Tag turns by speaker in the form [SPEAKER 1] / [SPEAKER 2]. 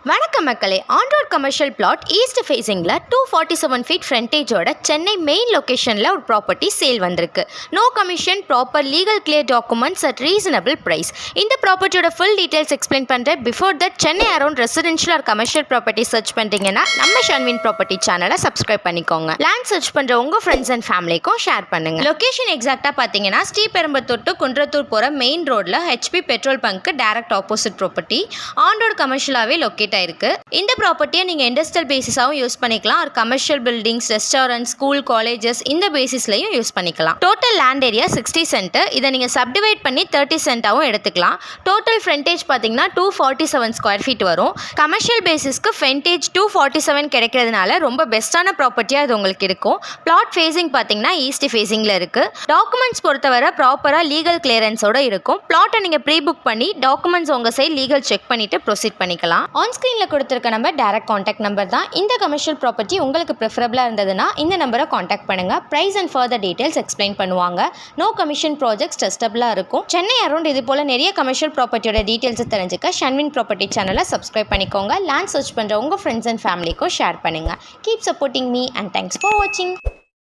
[SPEAKER 1] வணக்கம் மக்களே. On road commercial plot east ஃபேசிங்கில் 247 ஃபீட் ஃப்ரண்டேஜோட சென்னை மெயின் லொக்கேஷனில் ஒரு ப்ராப்பர்ட்டி சேல் வந்திருக்கு. No commission, proper legal clear documents at reasonable price. இந்த ப்ராப்பர்ட்டியோட ஃபுல் டீட்டெயில்ஸ் எக்ஸ்பிளைன் பண்ணுறேன். Before that Chennai around residential or commercial property search பண்ணுறீங்கன்னா நம்ம ஷன்வின் ப்ராப்பர்ட்டி சேனலை சப்ஸ்கிரைப் பண்ணிக்கோங்க. லேண்ட் சர்ச் பண்ணுற உங்கள் ஃப்ரெண்ட்ஸ் அண்ட் ஃபேமிலிக்கும் ஷேர் பண்ணுங்கள். லொக்கேஷன் எக்ஸாக்டாக பார்த்தீங்கன்னா ஸ்ரீபெரும்புத்தூர் டு குன்றத்தூர் போகிற மெயின் ரோடில் ஹெச்பி பெட்ரோல் பங்க்கு டேரக்ட் ஆப்போசிட் ப்ராப்பர்ட்டி. ஆன்-ரோட் கமர்ஷியலாகவே லொக்கேட் ஆயிருக்கு. இந்த ப்ராப்பர்ட்டியை நீங்கள் இண்டஸ்ட்ரியல் பேசிஸாகவும் யூஸ் பண்ணிக்கலாம். ஒரு commercial buildings, restaurant, school, colleges இந்த பேசிஸ்லையும் யூஸ் பண்ணிக்கலாம். Total land area 60 cent. இதை நீங்கள் சப்டிவைட் பண்ணி 30 சென்ட்டாகவும் எடுத்துக்கலாம். டோட்டல் ஃப்ரண்டேஜ் பார்த்தீங்கன்னா 247 ஸ்கொயர் ஃபீட் வரும். கமர்ஷியல் பேசிஸ்க்கு ஃப்ரண்டேஜ் 247 கிடைக்கிறதுனால ரொம்ப பெஸ்ட்டான ப்ராப்பர்ட்டியாக இது உங்களுக்கு இருக்கும். பிளாட் ஃபேஸிங் பார்த்தீங்கன்னா ஈஸ்ட் ஃபேஸிங்கில் இருக்குது. டாக்குமெண்ட்ஸ் பொறுத்தவரை ப்ராப்பராக லீகல் கிளியரன்ஸோட இருக்கும். பிளாட்டை நீங்கள் ப்ரீ புக் பண்ணி டாக்குமெண்ட்ஸ் உங்கள் சைட் லீகல் செக் பண்ணிவிட்டு ப்ரொசீட் பண்ணிக்கலாம். ஆன் ஸ்க்ரீனில் கொடுத்துருக்க நம்பர் டைரக்ட் காண்டாக்ட் நம்பர் தான். இந்த கமர்ஷியல் ப்ராப்பர்ட்டி உங்களுக்கு ப்ரிஃபரபிளாக இருந்ததுன்னா இந்த நம்பரை காண்டாக்ட் பண்ணுங்கள். Price and further details explain பண்ணுவாங்க. நோ கமிஷன் ப்ராஜெக்ட்ஸ் டெஸ்டபிளாக இருக்கும். சென்னை அரௌண்ட் இது போல் நிறைய கமர்ஷியல் ப்ராப்பர்ட்டியோட டீட்டெயில்ஸை தெரிஞ்சுக்க ஷன்வின் ப்ராப்பர்ட்டி சேனலை சப்ஸ்கிரைப் பண்ணிக்கோங்க. லேண்ட் சர்ச் பண்ணுற உங்கள் ஃப்ரெண்ட்ஸ் அண்ட் ஃபேமிலிக்கும் ஷேர் பண்ணுங்கள். Keep supporting me and thanks for வாட்சிங்.